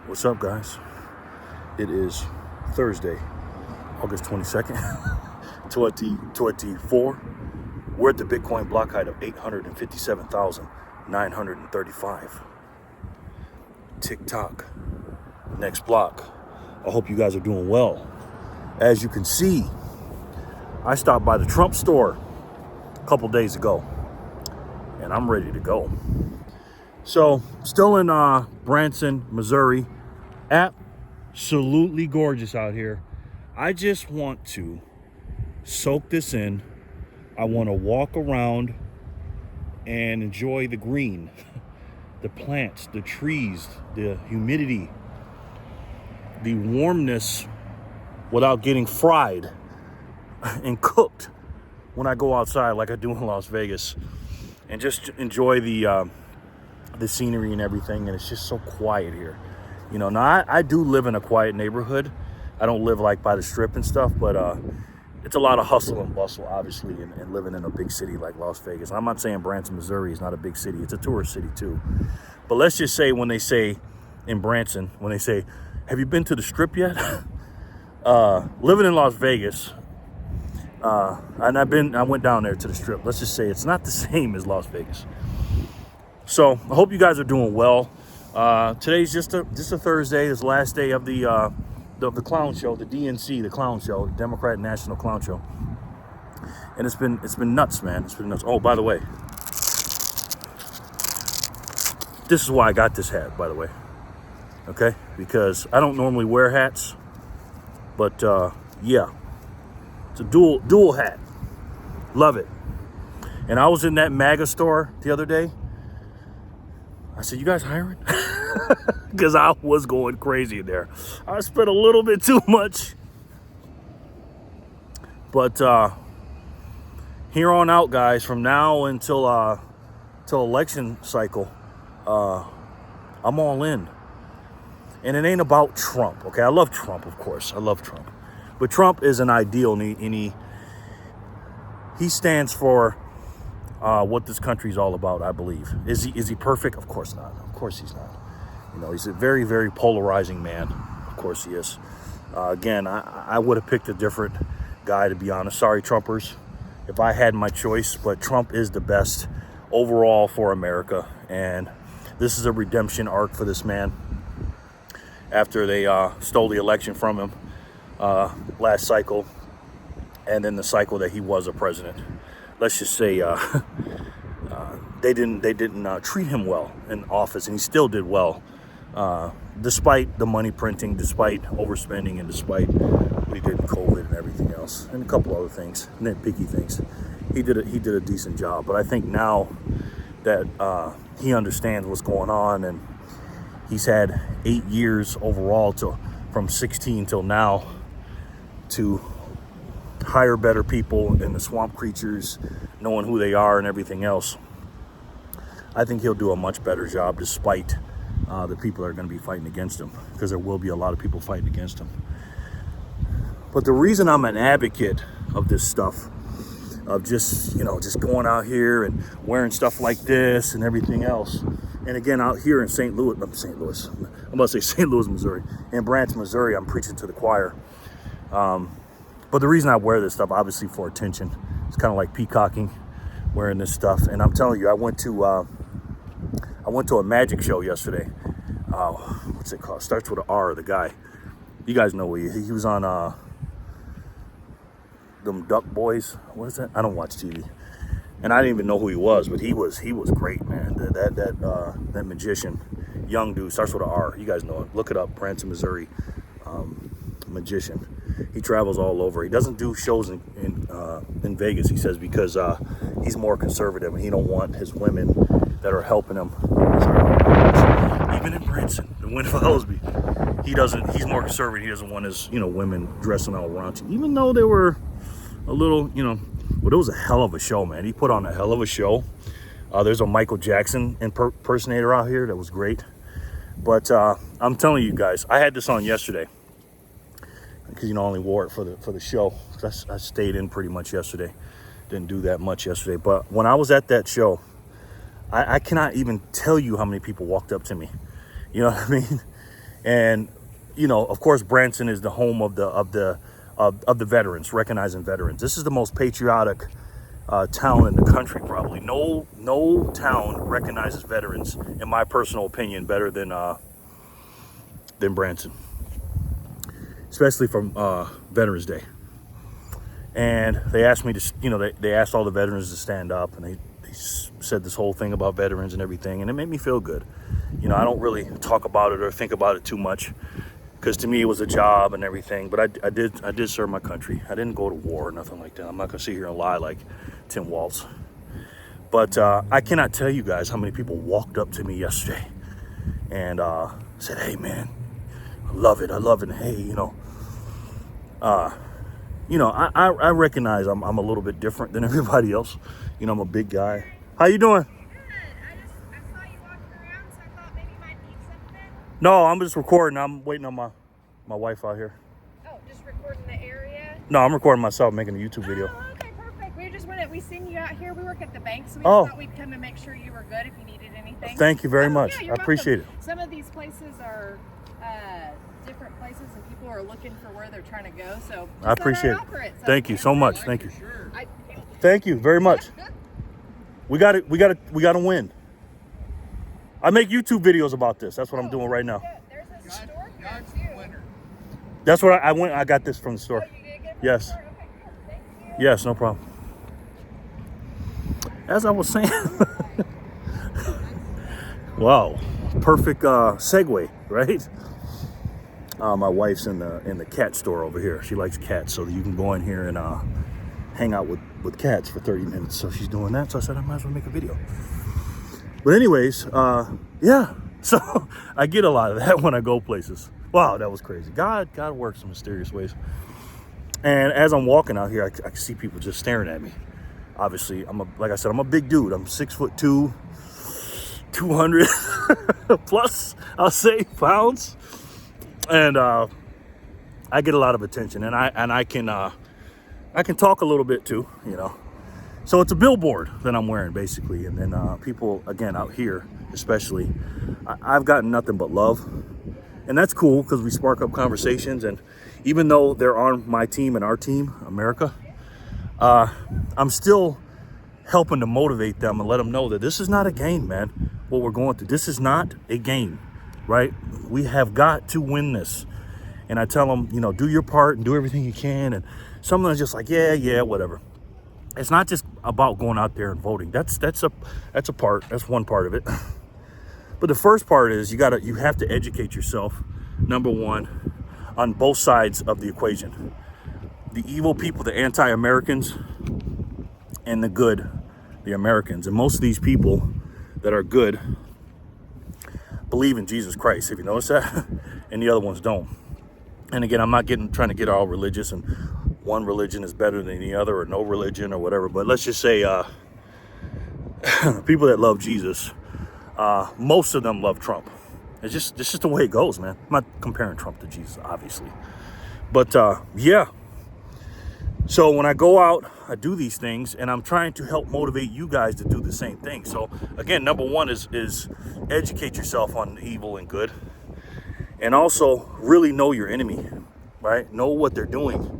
What's up, guys? It is Thursday, August 22nd, 2024. We're at the Bitcoin block height of 857,935. Tick-tock. Next block. I hope you guys are doing well. As you can see, I stopped by the Trump store a couple days ago, and I'm ready to go. So, still in Branson, Missouri. Absolutely gorgeous out here. I just want to soak this in. I want to walk around and enjoy the green, the plants, the trees, the humidity, the warmness without getting fried and cooked when I go outside like I do in Las Vegas, and just enjoy the scenery and everything. And it's just so quiet here. You know, now I do live in a quiet neighborhood. I don't live like by the strip and stuff, but it's a lot of hustle and bustle, obviously, and living in a big city like Las Vegas. I'm not saying Branson, Missouri is not a big city. It's a tourist city too. But let's just say when they say in Branson, when they say, have you been to the strip yet? Living in Las Vegas, and I went down there to the strip. Let's just say it's not the same as Las Vegas. So I hope you guys are doing well. Today's just a Thursday. It's the last day of the clown show, the DNC, the clown show, the Democrat National Clown Show. And it's been nuts, man. It's been nuts. Oh, by the way, this is why I got this hat, by the way. Okay? Because I don't normally wear hats, but yeah. It's a dual hat. Love it. And I was in that MAGA store the other day. I said, you guys hiring? Because I was going crazy in there. I spent a little bit too much. But here on out, guys, from now until till election cycle, I'm all in. And it ain't about Trump, okay? I love Trump, of course. I love Trump. But Trump is an ideal, and he stands for what this country's all about, I believe. Is he perfect? Of course not. Of course he's not. You know, he's a very, very polarizing man. Of course he is. Again, I would have picked a different guy, to be honest. Sorry, Trumpers, if I had my choice. But Trump is the best overall for America. And this is a redemption arc for this man after they stole the election from him last cycle, and then the cycle that he was a president. Let's just say they didn't treat him well in office, and he still did well, despite the money printing, despite overspending, and despite what he did in COVID and everything else, and a couple other things, nitpicky things. He did a decent job. But I think now that he understands what's going on, and he's had 8 years overall from 16 till now to hire better people and the swamp creatures, knowing who they are and everything else. I think he'll do a much better job, despite the people that are going to be fighting against him, because there will be a lot of people fighting against him. But the reason I'm an advocate of this stuff, of just going out here and wearing stuff like this and everything else, and again out here in I'm about to say St. Louis, Missouri, in Branson, Missouri, I'm preaching to the choir. But the reason I wear this stuff, obviously for attention. It's kind of like peacocking, wearing this stuff. And I'm telling you, I went to a magic show yesterday. What's it called? Starts with an R, the guy. You guys know he was on them Duck Boys. What is that? I don't watch TV. And I didn't even know who he was, but he was great, man. That magician, young dude, starts with an R. You guys know it. Look it up, Branson, Missouri. Magician. He travels all over. He doesn't do shows in Vegas, he says, because he's more conservative, and he don't want his women that are helping him. Even in Branson, the one follows me. He's more conservative. He doesn't want his, women dressing all raunchy. Even though they were a little, but it was a hell of a show, man. He put on a hell of a show. There's a Michael Jackson impersonator out here that was great. But I'm telling you guys, I had this on yesterday, because I only wore it for the show. I stayed in pretty much yesterday. Didn't do that much yesterday. But when I was at that show, I cannot even tell you how many people walked up to me. You know what I mean? And, you know, of course, Branson is the home of the veterans, recognizing veterans. This is the most patriotic town in the country, probably. No town recognizes veterans, in my personal opinion, better than Branson, especially from Veterans Day. And they asked me to, you know, they asked all the veterans to stand up, and they said this whole thing about veterans and everything, and it made me feel good. You know, I don't really talk about it or think about it too much, because to me it was a job and everything. But I did serve my country. I didn't go to war or nothing like that. I'm not gonna sit here and lie like Tim Waltz. But I cannot tell you guys how many people walked up to me yesterday and said, "Hey man, I love it. And hey, you know, I recognize I'm a little bit different than everybody else. You know, I'm a big guy. How you doing?" I saw you walking around, so I thought maybe you might need something. No, I'm just recording. I'm waiting on my wife out here. Oh, just recording the area? No, I'm recording myself, making a YouTube video. Oh, okay, perfect. We seen you out here. We work at the bank, so we just thought we'd come and make sure you were good if you needed anything. Thank you very much. Yeah, I appreciate it. Some of these places are different places, and people are looking for where they're trying to go. So I appreciate it. So Thank you so much. Thank you. Sure. Thank you very much. We got to win. I make YouTube videos about this. That's what I'm doing right now. There's a store here too. That's what I got this from the store. Oh, you did get it from Yes. the store? Okay, good. Thank you. Yes, no problem. As I was saying, wow, perfect segue, right? My wife's in the cat store over here. She likes cats, so you can go in here and hang out with cats for 30 minutes. So she's doing that. So I said I might as well make a video. But anyways, yeah. So I get a lot of that when I go places. Wow, that was crazy. God works in mysterious ways. And as I'm walking out here, I can see people just staring at me. Obviously, like I said, I'm a big dude. I'm 6'2", 200 plus, I'll say, pounds. And I get a lot of attention, and I can talk a little bit too, you know. So it's a billboard that I'm wearing basically, and then people again out here, especially, I've gotten nothing but love, and that's cool because we spark up conversations. And even though they're on my team and our team, America, I'm still helping to motivate them and let them know that this is not a game, man. What we're going through, this is not a game, right? We have got to win this. And I tell them, you know, do your part and do everything you can. And some of them are just like, yeah, whatever. It's not just about going out there and voting. That's a part. That's one part of it. But the first part is you have to educate yourself, number one, on both sides of the equation. The evil people, the anti-Americans, and the good, the Americans. And most of these people that are good believe in Jesus Christ, if you notice that, and the other ones don't. And again, I'm not trying to get all religious and one religion is better than the other or no religion or whatever, but let's just say people that love Jesus, most of them love Trump. It's just the way it goes, man. I'm not comparing Trump to Jesus, obviously. But yeah. So when I go out, I do these things, and I'm trying to help motivate you guys to do the same thing. So again, number one is educate yourself on evil and good. And also really know your enemy, right? Know what they're doing.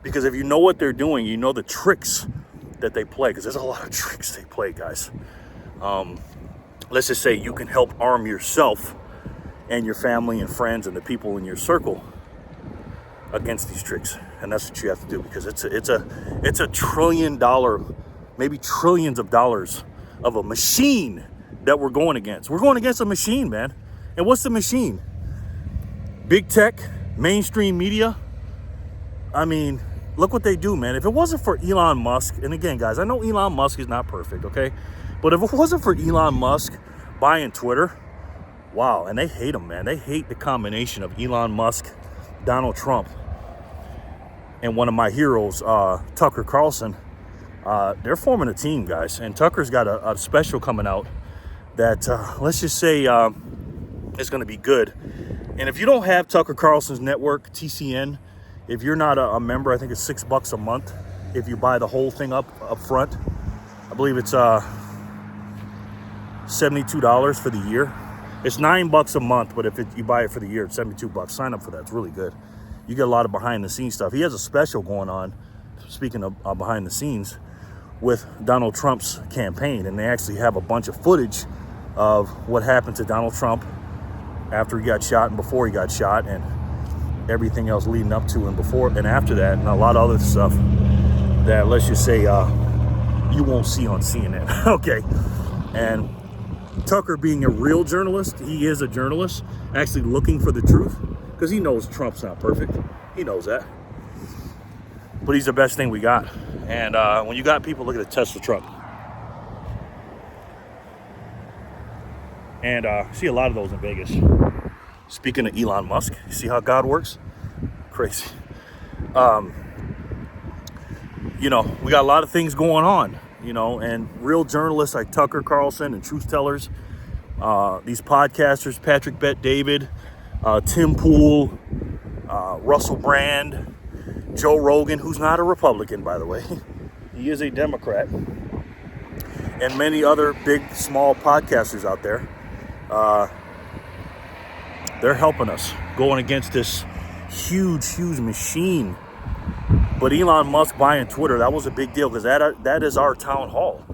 Because if you know what they're doing, you know the tricks that they play. Because there's a lot of tricks they play, guys. Let's just say you can help arm yourself and your family and friends and the people in your circle against these tricks. And that's what you have to do, because it's a $1 trillion, maybe trillions of dollars of a machine that we're going against. We're going against a machine, man. And what's the machine? Big tech, mainstream media. I mean, look what they do, man. If it wasn't for Elon Musk, and again, guys, I know Elon Musk is not perfect, okay? But if it wasn't for Elon Musk buying Twitter, wow, and they hate him, man. They hate the combination of Elon Musk, Donald Trump, and one of my heroes, Tucker Carlson. They're forming a team, guys. And Tucker's got a special coming out that, let's just say, is going to be good. And if you don't have Tucker Carlson's network, TCN, if you're not a member, I think it's $6 a month. If you buy the whole thing up front, I believe it's $72 for the year. It's $9 a month, but if you buy it for the year, it's $72. Sign up for that. It's really good. You get a lot of behind the scenes stuff. He has a special going on, speaking of behind the scenes, with Donald Trump's campaign, and they actually have a bunch of footage of what happened to Donald Trump after he got shot and before he got shot, and everything else leading up to and before and after that, and a lot of other stuff that, let's just say, you won't see on CNN. Okay. And Tucker, being a real journalist, he is a journalist, actually looking for the truth, because he knows Trump's not perfect. He knows that. But he's the best thing we got. And when you got people, look at the Tesla truck. And see a lot of those in Vegas. Speaking of Elon Musk, you see how God works? Crazy. You know, we got a lot of things going on, you know, and real journalists like Tucker Carlson and truth tellers, these podcasters, Patrick Bet David, Tim Pool, Russell Brand, Joe Rogan, who's not a Republican, by the way. He is a Democrat. And many other big, small podcasters out there. They're helping us going against this huge machine. But Elon Musk buying Twitter, that was a big deal, because that is our town hall.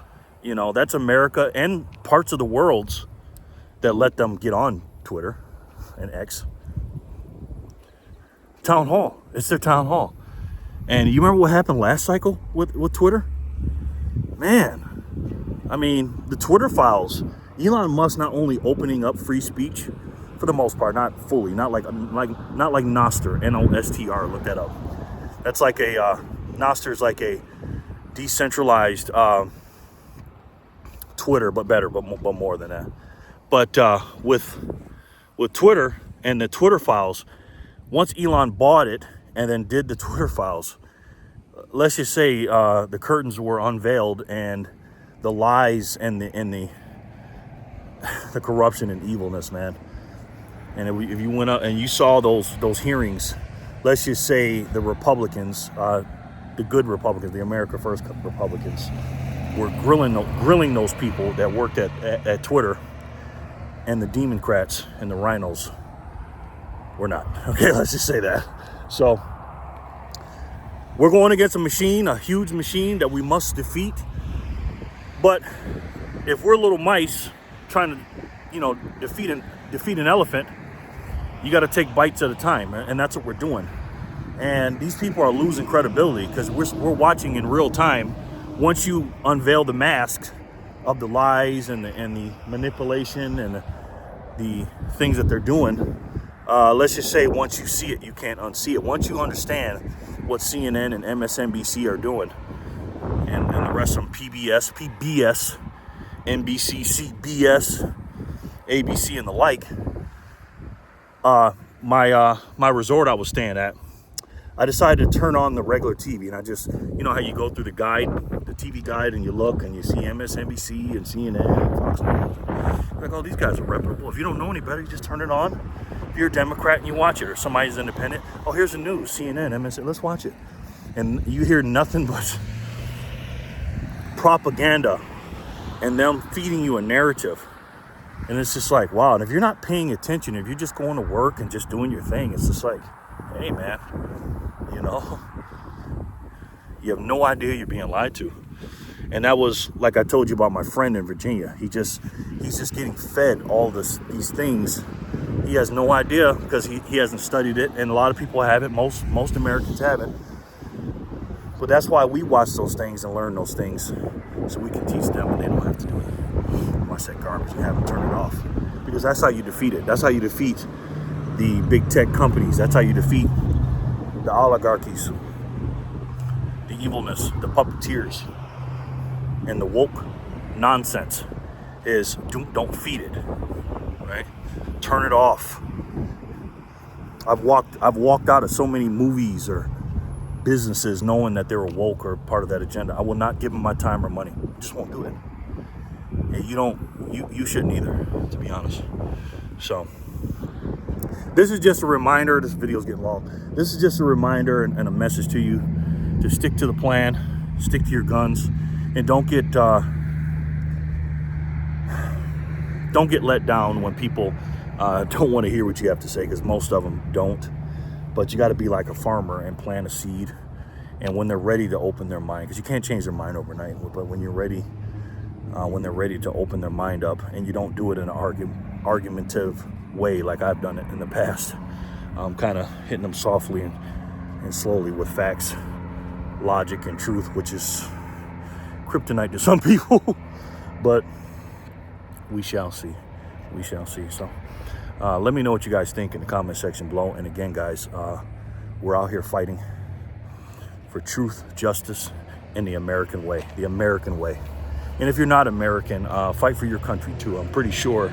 You know, that's America and parts of the world that let them get on Twitter and X. Town hall. It's their town hall. And you remember what happened last cycle with Twitter? Man, I mean, the Twitter files, Elon Musk not only opening up free speech, for the most part, not fully, not like Nostr, N-O-S-T-R, look that up. That's like a, Nostr is like a decentralized Twitter, but better, but more than that. But with Twitter and the Twitter files, once Elon bought it and then did the Twitter files, let's just say the curtains were unveiled, and the lies and the corruption and evilness, man. And if you went up and you saw those hearings, let's just say the Republicans, the good Republicans, the America First Republicans, were grilling those people that worked at Twitter, and the Democrats and the rhinos were not. Okay, let's just say that. So we're going against a machine, a huge machine that we must defeat. But if we're little mice trying to, you know, defeat an elephant, you got to take bites at a time, and that's what we're doing. And these people are losing credibility because we're watching in real time. Once you unveil the mask of the lies and the manipulation and the things that they're doing, let's just say once you see it, you can't unsee it. Once you understand what CNN and MSNBC are doing, and the rest of them, PBS, NBC, CBS, ABC, and the like, my resort I was staying at, I decided to turn on the regular TV, and I just, you know how you go through the guide, the TV guide, and you look and you see MSNBC and CNN and Fox News. Like, oh, these guys are reputable. If you don't know any better, you just turn it on. If you're a Democrat and you watch it, or somebody's independent, oh, here's the news, CNN, MSN, let's watch it. And you hear nothing but propaganda and them feeding you a narrative. And it's just like, wow. And if you're not paying attention, if you're just going to work and just doing your thing, it's just like, hey, man, you know, you have no idea you're being lied to. And that was, like I told you about my friend in Virginia. He's just getting fed all these things. He has no idea because he hasn't studied it. And a lot of people haven't. Most Americans haven't. But that's why we watch those things and learn those things, so we can teach them and they don't have to do it. Watch that garbage and have them turn it off. Because that's how you defeat it. That's how you defeat the big tech companies. That's how you defeat the oligarchies, the evilness, the puppeteers, and the woke nonsense is don't feed it, right? Turn it off. I've walked out of so many movies or businesses knowing that they were woke or part of that agenda. I will not give them my time or money. I just won't do it. And you shouldn't either, to be honest. So this is just a reminder. This video's getting long. This is just a reminder and a message to you to stick to the plan, stick to your guns, and don't get don't get let down when people don't want to hear what you have to say, because most of them don't. But you got to be like a farmer and plant a seed. And when they're ready to open their mind, because you can't change their mind overnight, but when you're ready, when they're ready to open their mind up, and you don't do it in an argumentative way like I've done it in the past, kind of hitting them softly and slowly with facts, logic, and truth, which is kryptonite to some people. But we shall see. We shall see. So let me know what you guys think in the comment section below. And again, guys, we're out here fighting for truth, justice, and the American way. The American way. And if you're not American, fight for your country too. I'm pretty sure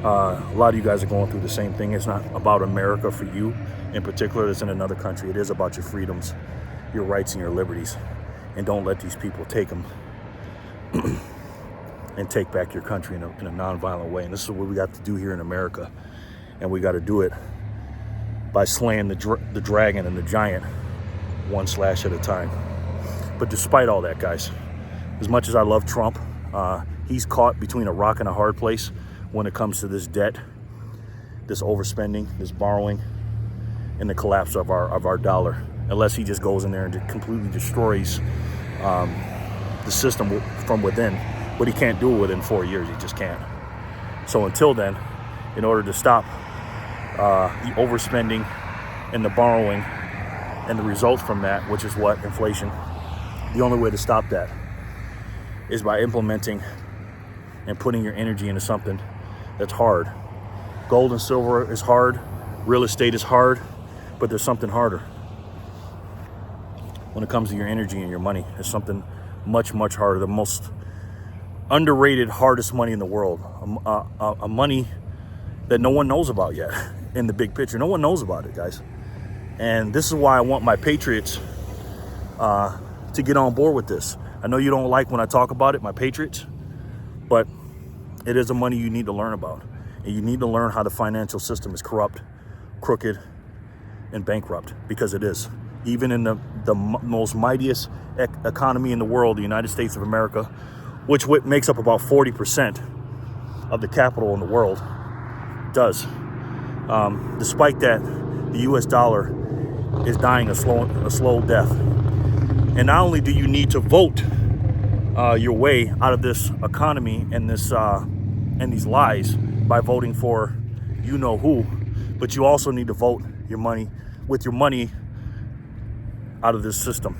a lot of you guys are going through the same thing. It's not about America for you in particular. It's in another country. It is about your freedoms, your rights, and your liberties. And don't let these people take them and take back your country in a non-violent way. And this is what we got to do here in America. And we got to do it by slaying the dragon and the giant one slash at a time. But despite all that, guys, as much as I love Trump, he's caught between a rock and a hard place when it comes to this debt, this overspending, this borrowing, and the collapse of our dollar. Unless he just goes in there and completely destroys the system from within. But he can't do it within 4 years. He just can't. So until then, in order to stop the overspending and the borrowing and the results from that, which is what? Inflation. The only way to stop that is by implementing and putting your energy into something that's hard. Gold and silver is hard. Real estate is hard. But there's something harder. When it comes to your energy and your money, it's something much, much harder. The most underrated, hardest money in the world. A money that no one knows about yet in the big picture. No one knows about it, guys. And this is why I want my patriots to get on board with this. I know you don't like when I talk about it, my patriots, but it is a money you need to learn about. And you need to learn how the financial system is corrupt, crooked, and bankrupt, because it is. Even in the most mightiest economy in the world, the United States of America, which makes up about 40% of the capital in the world, does. Despite that, the U.S. dollar is dying a slow death. And not only do you need to vote your way out of this economy and these lies by voting for you know who, but you also need to vote your money out of this system.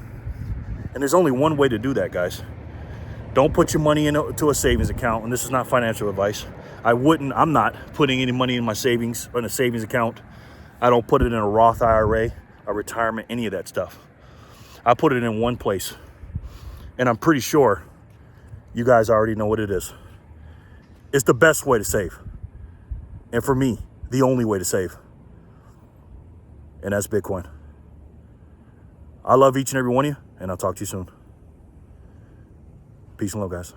And there's only one way to do that, guys. Don't put your money into a savings account. And this is not financial advice. I'm not putting any money in my savings or in a savings account. I don't put it in a Roth IRA, a retirement, any of that stuff. I put it in one place. And I'm pretty sure you guys already know what it is. It's the best way to save. And for me, the only way to save. And that's Bitcoin. I love each and every one of you, and I'll talk to you soon. Peace and love, guys.